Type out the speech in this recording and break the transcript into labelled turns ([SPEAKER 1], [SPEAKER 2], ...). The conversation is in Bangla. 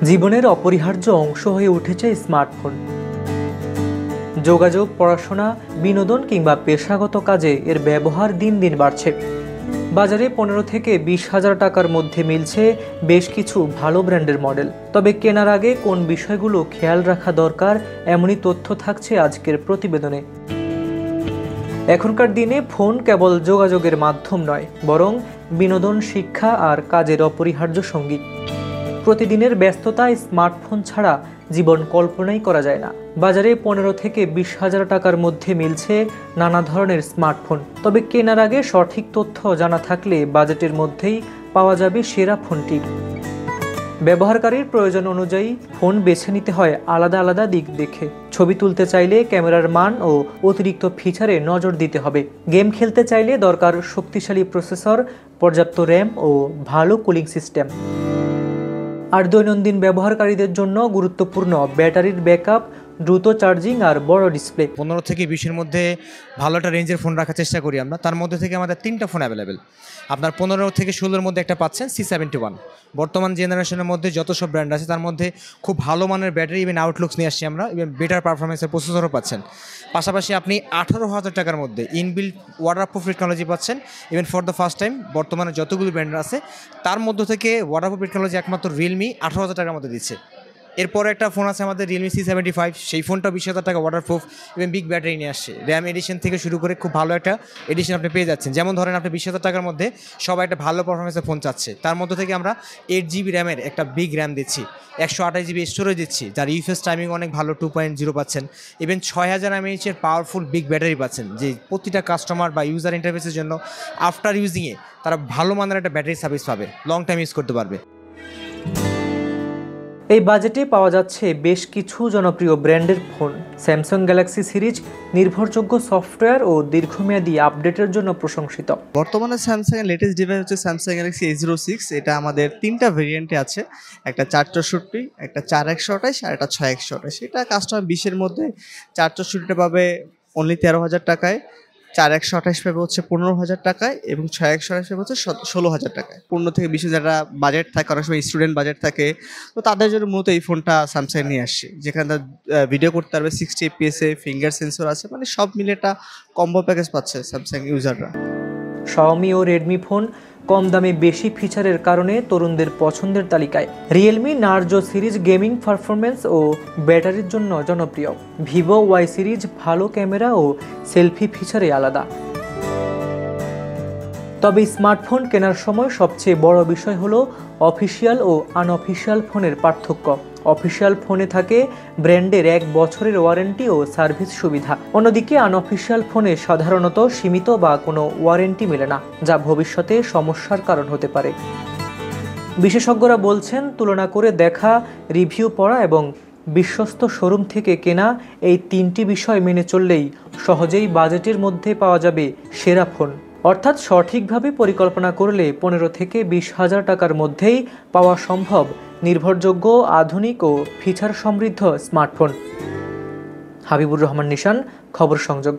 [SPEAKER 1] জীবনের অপরিহার্য অংশ হয়ে উঠেছে স্মার্টফোন। যোগাযোগ, পড়াশোনা, বিনোদন কিংবা পেশাগত কাজে এর ব্যবহার দিন দিন বাড়ছে। বাজারে 15 থেকে 20,000 টাকার মধ্যে মিলছে বেশ কিছু ভালো ব্র্যান্ডের মডেল। তবে কেনার আগে কোন বিষয়গুলো খেয়াল রাখা দরকার, এমনই তথ্য থাকছে আজকের প্রতিবেদনে। এখনকার দিনে ফোন কেবল যোগাযোগের মাধ্যম নয়, বরং বিনোদন, শিক্ষা আর কাজের অপরিহার্য সঙ্গী। প্রতিদিনের ব্যস্ততায় স্মার্টফোন ছাড়া জীবন কল্পনাই করা যায় না। বাজারে 15 থেকে 20,000 টাকার মধ্যে মিলছে নানা ধরনের স্মার্টফোন। তবে কেনার আগে সঠিক তথ্য জানা থাকলে বাজেটের মধ্যেই পাওয়া যাবে সেরা ফোনটি। ব্যবহারকারীর প্রয়োজন অনুযায়ী ফোন বেছে নিতে হয় আলাদা আলাদা দিক দেখে। ছবি তুলতে চাইলে ক্যামেরার মান ও অতিরিক্ত ফিচারে নজর দিতে হবে। গেম খেলতে চাইলে দরকার শক্তিশালী প্রসেসর, পর্যাপ্ত র্যাম ও ভালো কুলিং সিস্টেম। আর দৈনন্দিন ব্যবহারকারীদের জন্য গুরুত্বপূর্ণ ব্যাটারির ব্যাকআপ, দ্রুত চার্জিং আর বড় ডিসপ্লে।
[SPEAKER 2] 15 থেকে 20-এর মধ্যে ভালো একটা রেঞ্জের ফোন রাখার চেষ্টা করি আমরা। তার মধ্যে থেকে আমাদের 3টা ফোন অ্যাভেলেবেল। আপনার 15 থেকে 16-এর মধ্যে একটা পাচ্ছেন C71। বর্তমান জেনারেশনের মধ্যে যত সব ব্র্যান্ড আছে তার মধ্যে খুব ভালো মানের ব্যাটারি, ইভেন আউটলুকস নিয়ে আসছি আমরা, ইভেন বেটার পারফরমেন্সের প্রসেসরও পাচ্ছেন। পাশাপাশি আপনি 18,000 টাকার মধ্যে ইনবিল্ট ওয়াটারপ্রুফ টেকনোলজি পাচ্ছেন। Even for the first time বর্তমানে যতগুলো ব্র্যান্ড আছে তার মধ্য থেকে ওয়াটারপ্রুফ টেকনোলজি একমাত্র রিয়েলমি 18,000 টাকার মধ্যে দিচ্ছে। এরপরে একটা ফোন আছে আমাদের রিয়েলমি C75, সেই ফোনটা 20,000 টাকা ওয়াটারপ্রুফ, ইভেন বিগ ব্যাটারি নিয়ে আসছে। র্যাম এডিশন থেকে শুরু করে খুব ভালো একটা এডিশন আপনি পেয়ে যাচ্ছেন। যেমন ধরেন আপনি 20,000 টাকার মধ্যে সবাই একটা ভালো পারফরমেন্সের ফোন চাচ্ছে, তার মধ্যে থেকে আমরা 8GB র্যামের একটা বিগ র্যাম দিচ্ছি, 128GB স্টোরেজ দিচ্ছি, যার ইউএস টাইমিং অনেক ভালো 2.0 পাচ্ছেন। Even 6000 mAh powerful big battery পাচ্ছেন, যে প্রতিটা কাস্টমার বা ইউজার ইন্টারফেসের জন্য আফটার ইউজিংয়ে তারা ভালো মানের একটা ব্যাটারি সার্ভিস পাবে, লং টাইম ইউজ করতে পারবে।
[SPEAKER 1] এই বাজেটে পাওয়া যাচ্ছে বেশ কিছু জনপ্রিয় ব্র্যান্ডের ফোন। স্যামসাং গ্যালাক্সি সিরিজ নির্ভরযোগ্য সফটওয়্যার ও দীর্ঘমেয়াদী আপডেটের জন্য প্রশংসিত।
[SPEAKER 3] বর্তমানে স্যামসাংয়ের লেটেস্ট ডিভাইস হচ্ছে স্যামসাং গ্যালাক্সি A06। এটা আমাদের 3টা ভেরিয়েন্টে আছে, একটা 464, একটা 4128 আর একটা 6128। এটা কাস্টমার 20-এর মধ্যে 464টা পাবে অনলি 13,000 টাকায়, 4128 পাবে হচ্ছে 15,000 টাকায় এবং 6128 পাবে হচ্ছে 16,000 টাকায়। 15 থেকে 20 যারা বাজেট থাকে, অনেক সময় স্টুডেন্ট বাজেট থাকে, তো তাদের জন্য মূলত এই ফোনটা স্যামসাং নিয়ে আসছে, যেখানে তার ভিডিও করতে পারবে 60 FPS এ, ফিঙ্গার সেন্সর আছে, মানে সব মিলে একটা কম্বো প্যাকেজ পাচ্ছে স্যামসাং ইউজাররা।
[SPEAKER 1] শাওমি ও রেডমি ফোন কম দামে বেশি ফিচারের কারণে তরুণদের পছন্দের তালিকায়। Realme Narzo series gaming performance ও ব্যাটারির জন্য জনপ্রিয়। ভিভো ওয়াই সিরিজ ভালো ক্যামেরা ও সেলফি ফিচারে আলাদা। তবে স্মার্টফোন কেনার সময় সবচেয়ে বড় বিষয় হলো অফিসিয়াল ও আনঅফিসিয়াল ফোনের পার্থক্য। অফিসিয়াল ফোনে থাকে ব্র্যান্ডের 1 বছরের ওয়ারেন্টি ও সার্ভিস সুবিধা। অন্যদিকে আনঅফিসিয়াল ফোনে সাধারণত সীমিত বা কোনো ওয়ারেন্টি মেলে না, যা ভবিষ্যতে সমস্যার কারণ হতে পারে। বিশেষজ্ঞরা বলছেন, তুলনা করে দেখা, রিভিউ পড়া এবং বিশ্বস্ত শোরুম থেকে কেনা, এই 3টি বিষয় মেনে চললেই সহজেই বাজেটের মধ্যে পাওয়া যাবে সেরা ফোন। অর্থাৎ সঠিকভাবে পরিকল্পনা করলে 15 থেকে 20,000 টাকার মধ্যেই পাওয়া সম্ভব নির্ভরযোগ্য, আধুনিক ও ফিচার সমৃদ্ধ স্মার্টফোন। হাবিবুর রহমান নিশান, খবর সংযোগ।